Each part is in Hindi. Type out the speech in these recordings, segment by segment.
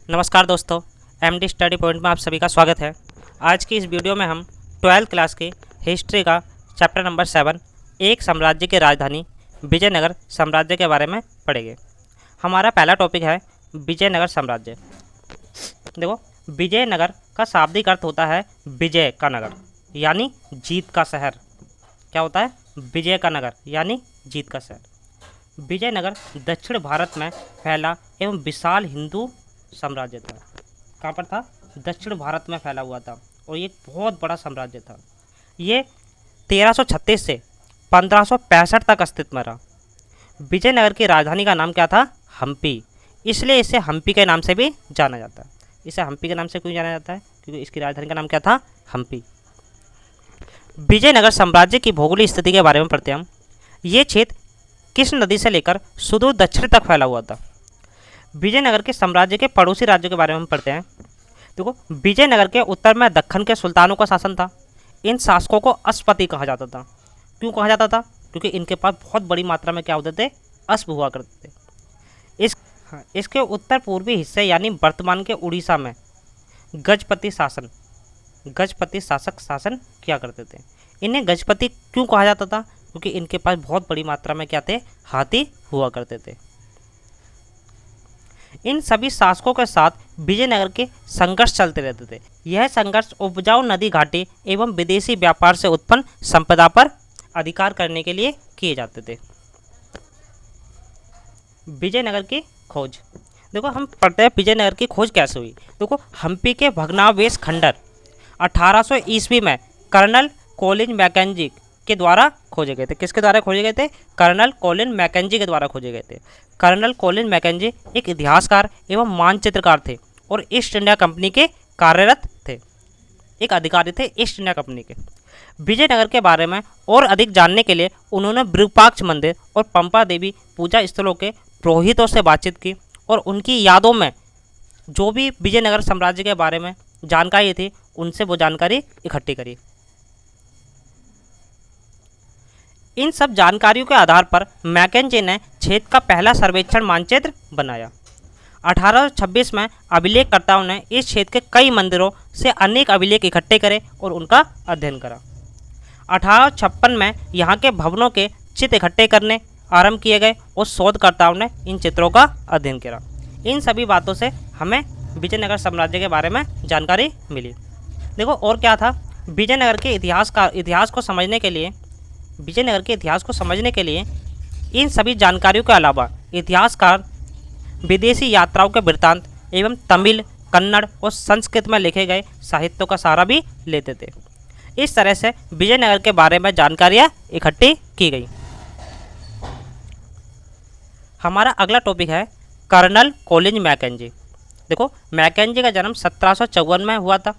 नमस्कार दोस्तों, एमडी स्टडी पॉइंट में आप सभी का स्वागत है। आज की इस वीडियो में हम 12th क्लास की हिस्ट्री का चैप्टर नंबर 7 एक साम्राज्य की राजधानी विजयनगर साम्राज्य के बारे में पढ़ेंगे। हमारा पहला टॉपिक है विजयनगर साम्राज्य। देखो, विजयनगर का शाब्दिक अर्थ होता है विजय का नगर यानी जीत का शहर। क्या होता है? विजय का नगर यानी जीत का शहर। विजयनगर दक्षिण भारत में फैला एवं विशाल हिंदू साम्राज्य था। कहाँ पर था? दक्षिण भारत में फैला हुआ था और ये बहुत बड़ा साम्राज्य था। ये 1336 से 1565 तक अस्तित्व में रहा। विजयनगर की राजधानी का नाम क्या था? हम्पी। इसलिए इसे हम्पी के नाम से भी जाना जाता है। इसे हम्पी के नाम से क्यों जाना जाता है? क्योंकि इसकी राजधानी का नाम क्या था? हम्पी। विजयनगर साम्राज्य की भौगोलिक स्थिति के बारे में पढ़ते हैं हम। ये क्षेत्र कृष्ण नदी से लेकर सुदूर दक्षिण तक फैला हुआ था। विजयनगर के साम्राज्य के पड़ोसी राज्यों के बारे में हम पढ़ते हैं। देखो, विजयनगर के उत्तर में दक्कन के सुल्तानों का शासन था। इन शासकों को अश्वपति कहा जाता था। क्यों कहा जाता था? क्योंकि इनके पास बहुत बड़ी मात्रा में क्या होते थे? अश्व हुआ करते थे। इसके उत्तर पूर्वी हिस्से यानी वर्तमान के उड़ीसा में गजपति शासक शासन किया करते थे। इन्हें गजपति क्यों कहा जाता था? क्योंकि इनके पास बहुत बड़ी मात्रा में क्या थे? हाथी हुआ करते थे। इन सभी शासकों के साथ विजयनगर के संघर्ष चलते रहते थे। यह संघर्ष उपजाऊ नदी घाटी एवं विदेशी व्यापार से उत्पन्न संपदा पर अधिकार करने के लिए किए जाते थे। विजयनगर की खोज। देखो, हम पढ़ते हैं विजयनगर की खोज कैसे हुई। देखो, हम्पी के भग्नावशेष खंडर 1800 ईस्वी में कर्नल कॉलिन मैकेंजी के द्वारा खोजे गए थे। किसके द्वारा खोजे गए थे? कर्नल कॉलिन मैकेंजी के द्वारा खोजे गए थे। कर्नल कॉलिन मैकेंजी एक इतिहासकार एवं मानचित्रकार थे और ईस्ट इंडिया कंपनी के कार्यरत थे। एक अधिकारी थे ईस्ट इंडिया कंपनी के। विजयनगर के बारे में और अधिक जानने के लिए उन्होंने विरूपाक्ष मंदिर और पंपा देवी पूजा स्थलों के पुरोहितों से बातचीत की और उनकी यादों में जो भी विजयनगर साम्राज्य के बारे में जानकारी थी उनसे वो जानकारी इकट्ठी करी। इन सब जानकारियों के आधार पर मैकेंजी ने क्षेत्र का पहला सर्वेक्षण मानचित्र बनाया। 1826 में अभिलेखकर्ताओं ने इस क्षेत्र के कई मंदिरों से अनेक अभिलेख इकट्ठे करे और उनका अध्ययन करा। 1856 में यहाँ के भवनों के चित्र इकट्ठे करने आरंभ किए गए और शोधकर्ताओं ने इन चित्रों का अध्ययन किया। इन सभी बातों से हमें विजयनगर साम्राज्य के बारे में जानकारी मिली। देखो, और क्या था? विजयनगर के इतिहास को समझने के लिए इन सभी जानकारियों के अलावा इतिहासकार विदेशी यात्राओं के वृत्तांत एवं तमिल, कन्नड़ और संस्कृत में लिखे गए साहित्यों का सहारा भी लेते थे। इस तरह से विजयनगर के बारे में जानकारियाँ इकट्ठी की गई। हमारा अगला टॉपिक है कर्नल कॉलिन मैकेंजी। देखो, मैकेंजी का जन्म 1754 में हुआ था।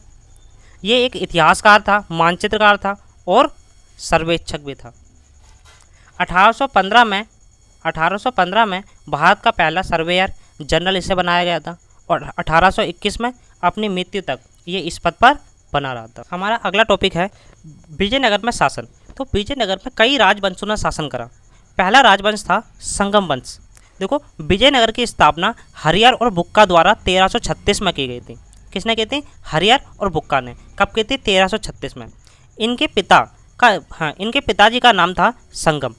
ये एक इतिहासकार था, मानचित्रकार था और सर्वेक्षक भी था। 1815 में भारत का पहला सर्वेयर जनरल इसे बनाया गया था और 1821 में अपनी मृत्यु तक ये इस पद पर बना रहा था। हमारा अगला टॉपिक है विजयनगर में शासन। तो विजयनगर में कई राजवंशों ने शासन करा। पहला राजवंश था संगम वंश। देखो, विजयनगर की स्थापना हरियर और बुक्का द्वारा 1336 में की गई थी। किसने की थी? हरियर और बुक्का ने। कब की थी? 1336 में। इनके पिताजी का नाम था संगम।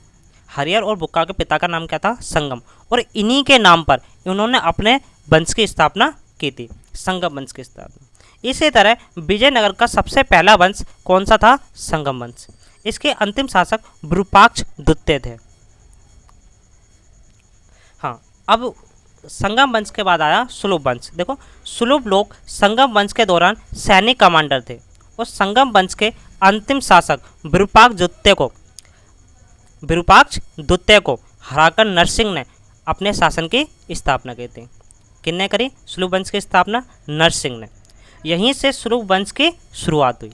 हरियर और बुक्का के पिता का नाम क्या था? संगम। और इन्हीं के नाम पर उन्होंने अपने वंश की स्थापना की थी, संगम वंश की स्थापना। इसी तरह विजयनगर का सबसे पहला वंश कौन सा था? संगम वंश। इसके अंतिम शासक विरूपाक्ष द्वितीय थे। हाँ, अब संगम वंश के बाद आया सुलभ वंश। देखो, सुलभ लोग संगम वंश के दौरान सैनिक कमांडर थे और संगम वंश के अंतिम शासक विरूपाक्ष द्वितीय को हराकर नरसिंह ने अपने शासन की स्थापना की थी। किसने करी? सुलभ वंश की स्थापना नरसिंह ने। यहीं से सुलभ वंश की शुरुआत हुई।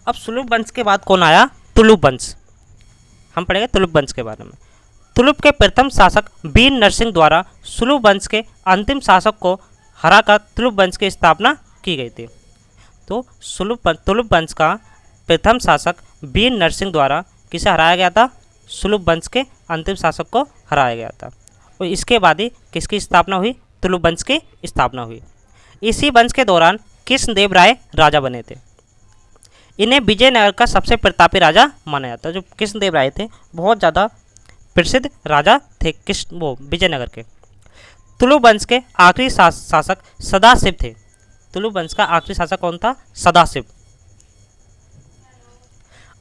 अब सुलभ वंश के बाद कौन आया? तुलुप वंश। हम पढ़ेंगे तुलुप वंश के बारे में। तुलुप के प्रथम शासक वीर नरसिंह द्वारा सुलभ वंश के अंतिम शासक को हराकर तुलुप वंश की स्थापना की गई थी। तो तुलुप वंश का प्रथम शासक वीर नरसिंह द्वारा किसे हराया गया था? सुलभ वंश के अंतिम शासक को हराया गया था। और इसके बाद ही किसकी स्थापना हुई? तुलुप वंश की स्थापना हुई। इसी वंश के दौरान कृष्णदेव राय राजा बने थे। इन्हें विजयनगर का सबसे प्रतापी राजा माना जाता है। जो कृष्णदेव राय थे बहुत ज़्यादा प्रसिद्ध राजा थे विजयनगर के। तुलुप वंश के आखिरी शासक सदाशिव थे। तुलुप वंश का आखिरी शासक कौन था? सदाशिव।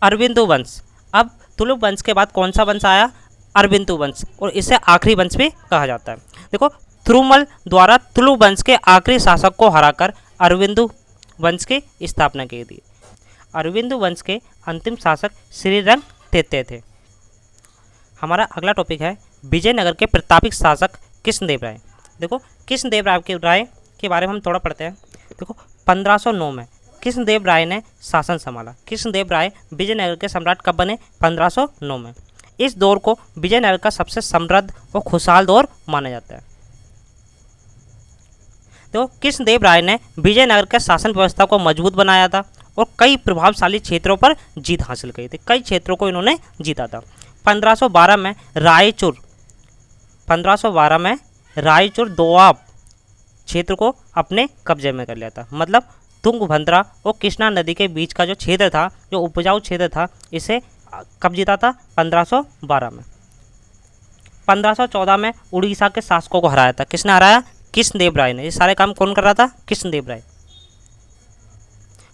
अरविंदु वंश। अब तुलुप वंश के बाद कौन सा वंश आया? अरविंदु वंश, और इसे आखिरी वंश भी कहा जाता है। देखो, तिरुमल द्वारा तुलुप वंश के आखिरी शासक को हराकर अरविंदु वंश की स्थापना की थी। अरविंदु वंश के अंतिम शासक श्रीरंग तृतीय थे। हमारा अगला टॉपिक है विजयनगर के प्रतापी शासक कृष्णदेव राय। देखो, कृष्णदेव राय के बारे में हम थोड़ा पढ़ते हैं। देखो, 1509 में कृष्णदेव राय ने शासन संभाला। कृष्णदेव राय विजयनगर के सम्राट कब बने? 1509 में। इस दौर को विजयनगर का सबसे समृद्ध और खुशहाल दौर माना जाता है। तो कृष्णदेव राय ने विजयनगर के शासन व्यवस्था को मजबूत बनाया था और कई प्रभावशाली क्षेत्रों पर जीत हासिल की थी। कई क्षेत्रों को इन्होंने जीता था। 1512 में रायचूर दोआब क्षेत्र को अपने कब्जे में कर लिया था। मतलब तुंगभद्रा और कृष्णा नदी के बीच का जो क्षेत्र था, जो उपजाऊ क्षेत्र था, इसे कब जीता था? 1512 में। 1514 में उड़ीसा के शासकों को हराया था। किसने हराया? कृष्णदेव राय ने। ये सारे काम कौन कर रहा था? कृष्णदेव राय।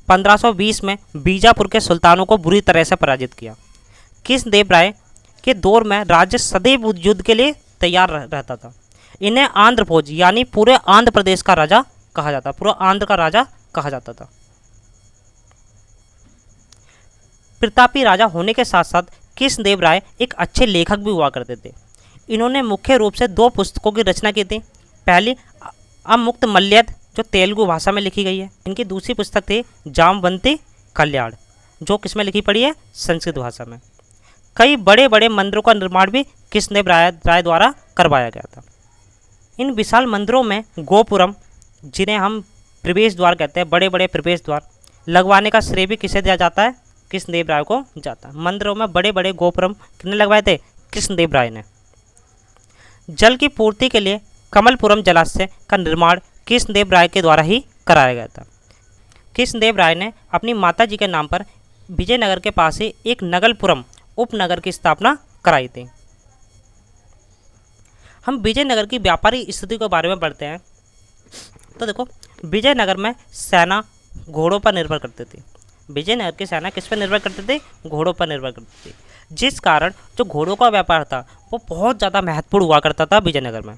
1520 में बीजापुर के सुल्तानों को बुरी तरह से पराजित किया। कृष्णदेव राय के दौर में राज्य सदैव युद्ध के लिए तैयार रहता था। इन्हें आंध्र भोज यानी पूरे आंध्र प्रदेश का राजा कहा जाता, पूरा आंध्र का राजा कहा जाता था। प्रतापी राजा होने के साथ साथ कृष्णदेव राय एक अच्छे लेखक भी हुआ करते थे। इन्होंने मुख्य रूप से 2 पुस्तकों की रचना की थी। पहली अमुक्त मल्यद, जो तेलुगु भाषा में लिखी गई है। इनकी दूसरी पुस्तक थी जामवंती कल्याण, जो किसमें लिखी पड़ी है? संस्कृत भाषा में। कई बड़े बड़े मंदिरों का निर्माण भी कृष्णदेव राय द्वारा करवाया गया था। इन विशाल मंदिरों में गोपुरम, जिन्हें हम प्रवेश द्वार कहते हैं, बड़े बड़े प्रवेश द्वार लगवाने का श्रेय भी किसे दिया जाता है? कृष्णदेव राय को जाता है। मंदिरों में बड़े बड़े गोपुरम किसने लगवाए थे? कृष्णदेव राय ने। जल की पूर्ति के लिए कमलपुरम जलाशय का निर्माण कृष्णदेव राय के द्वारा ही कराया गया था। कृष्णदेव राय ने अपनी माता जी के नाम पर विजयनगर के पास ही एक नगलपुरम उपनगर की स्थापना कराई थी। हम विजयनगर की व्यापारी स्थिति के बारे में पढ़ते हैं। तो देखो, विजयनगर में सेना घोड़ों पर निर्भर करती थी। विजयनगर की सेना किस पर निर्भर करती थी? घोड़ों पर निर्भर करती थी, जिस कारण जो घोड़ों का व्यापार था वो बहुत ज़्यादा महत्वपूर्ण हुआ करता था विजयनगर में।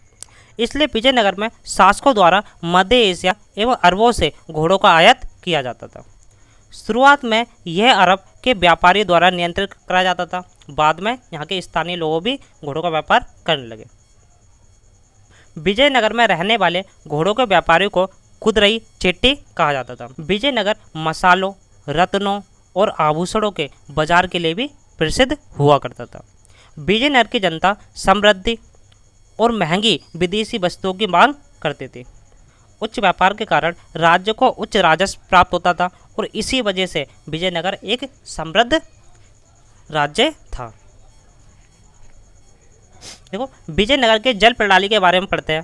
इसलिए विजयनगर में शासकों द्वारा मध्य एशिया एवं अरबों से घोड़ों का आयात किया जाता था। शुरुआत में यह अरब के व्यापारियों द्वारा नियंत्रित कराया जाता था। बाद में यहाँ के स्थानीय लोग भी घोड़ों का व्यापार करने लगे। विजयनगर में रहने वाले घोड़ों के व्यापारियों को कुदरई चेट्टी कहा जाता था। विजयनगर मसालों, रत्नों और आभूषणों के बाजार के लिए भी प्रसिद्ध हुआ करता था। विजयनगर की जनता समृद्धि और महंगी विदेशी वस्तुओं की मांग करती थी। उच्च व्यापार के कारण राज्य को उच्च राजस्व प्राप्त होता था और इसी वजह से विजयनगर एक समृद्ध राज्य था। देखो, विजयनगर के जल प्रणाली के बारे में पढ़ते हैं।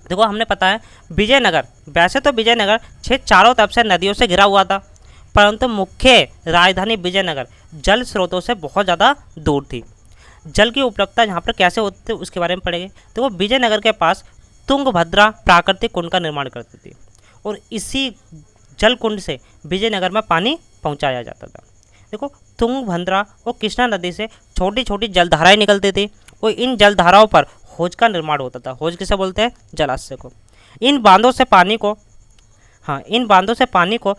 देखो, हमने पता है विजयनगर, वैसे तो विजयनगर क्षेत्र चारों तरफ से नदियों से घिरा हुआ था, परंतु मुख्य राजधानी विजयनगर जल स्रोतों से बहुत ज़्यादा दूर थी। जल की उपलब्धता यहाँ पर कैसे होती थी उसके बारे में पढ़ेंगे। तो वो विजयनगर के पास तुंगभद्रा प्राकृतिक कुंड का निर्माण करती थी और इसी जल कुंड से विजयनगर में पानी पहुँचाया जाता था। देखो, तुंगभद्रा और कृष्णा नदी से छोटी छोटी जलधाराएँ निकलती थी और इन जलधाराओं पर हौज का निर्माण होता था। हौज किसे बोलते हैं? जलाशय को। इन बांधों से पानी को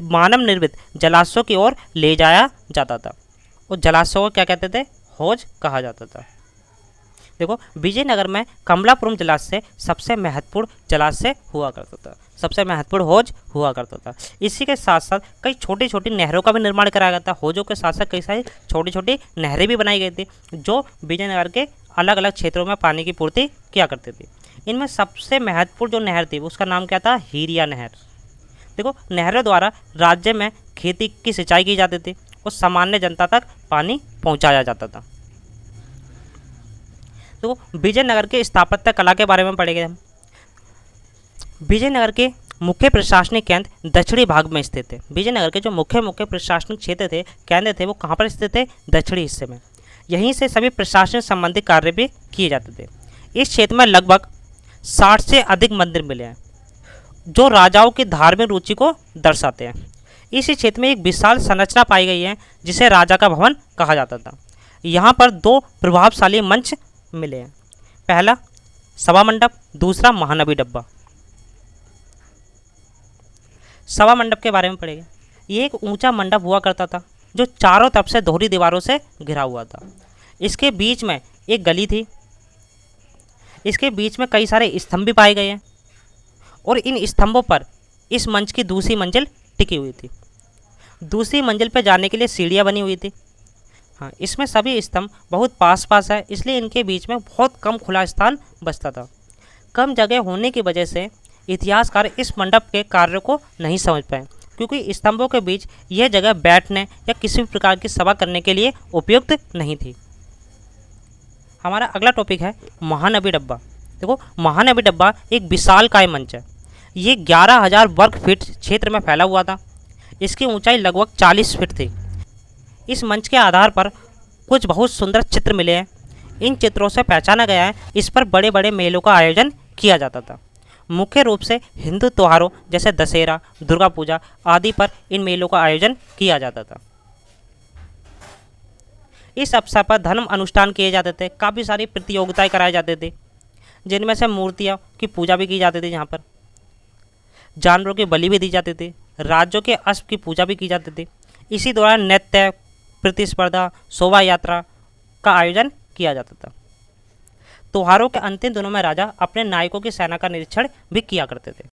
मानव निर्मित जलाशयों की ओर ले जाया जाता था और जलाशयों को क्या कहते थे? हौज कहा जाता था। देखो, विजयनगर में कमलापुरम जलाशय सबसे महत्वपूर्ण जलाशय हुआ करता था, सबसे महत्वपूर्ण हौज हुआ करता था। इसी के साथ साथ कई छोटी छोटी नहरों का भी निर्माण कराया गया था। हौजों के साथ साथ कई सारी छोटी छोटी नहरें भी बनाई गई थी जो विजयनगर के अलग अलग क्षेत्रों में पानी की पूर्ति किया करती थी। इनमें सबसे महत्वपूर्ण जो नहर थी उसका नाम क्या था? हीरिया नहर। देखो, नहरों द्वारा राज्य में खेती की सिंचाई की जाती थी और सामान्य जनता तक पानी पहुंचाया जाता था। तो विजयनगर के स्थापत्य कला के बारे में पढ़ेंगे हम। विजयनगर के मुख्य प्रशासनिक केंद्र दक्षिणी भाग में स्थित थे। विजयनगर के जो मुख्य प्रशासनिक क्षेत्र थे, केंद्र थे, वो कहाँ पर स्थित थे? दक्षिणी हिस्से में। यहीं से सभी प्रशासन संबंधी कार्य भी किए जाते थे। इस क्षेत्र में लगभग 60 से अधिक मंदिर मिले हैं जो राजाओं की धार्मिक रुचि को दर्शाते हैं। इसी क्षेत्र में एक विशाल संरचना पाई गई है जिसे राजा का भवन कहा जाता था। यहाँ पर 2 प्रभावशाली मंच मिले हैं। पहला सभा मंडप, दूसरा महानवी डब्बा। सभा मंडप के बारे में पढ़ेंगे। ये एक ऊंचा मंडप हुआ करता था जो चारों तरफ से दोहरी दीवारों से घिरा हुआ था। इसके बीच में एक गली थी। इसके बीच में कई सारे स्तंभ भी पाए गए हैं और इन स्तंभों पर इस मंच की दूसरी मंजिल टिकी हुई थी। दूसरी मंजिल पर जाने के लिए सीढ़ियाँ बनी हुई थी। हाँ, इसमें सभी स्तंभ बहुत पास पास है, इसलिए इनके बीच में बहुत कम खुला स्थान बचता था। कम जगह होने की वजह से इतिहासकार इस मंडप के कार्य को नहीं समझ पाए, क्योंकि स्तंभों के बीच यह जगह बैठने या किसी भी प्रकार की सभा करने के लिए उपयुक्त नहीं थी। हमारा अगला टॉपिक है महानवी डब्बा। देखो, महानवी डब्बा एक विशालकाय मंच है। ये 11,000 वर्ग फीट क्षेत्र में फैला हुआ था। इसकी ऊंचाई लगभग 40 फीट थी। इस मंच के आधार पर कुछ बहुत सुंदर चित्र मिले हैं। इन चित्रों से पहचाना गया है इस पर बड़े बड़े मेलों का आयोजन किया जाता था। मुख्य रूप से हिंदू त्योहारों जैसे दशहरा, दुर्गा पूजा आदि पर इन मेलों का आयोजन किया जाता था। इस अवसर पर धर्म अनुष्ठान किए जाते थे। काफ़ी सारी प्रतियोगिताएं कराए जाते थे, जिनमें से मूर्तियों की पूजा भी की जाती थी। यहाँ पर जानवरों की बलि भी दी जाती थी। राज्यों के अश्व की पूजा भी की जाती थी। इसी दौरान नृत्य, प्रतिस्पर्धा, शोभा यात्रा का आयोजन किया जाता था। त्योहारों के अंतिम दिनों में राजा अपने नायकों की सेना का निरीक्षण भी किया करते थे।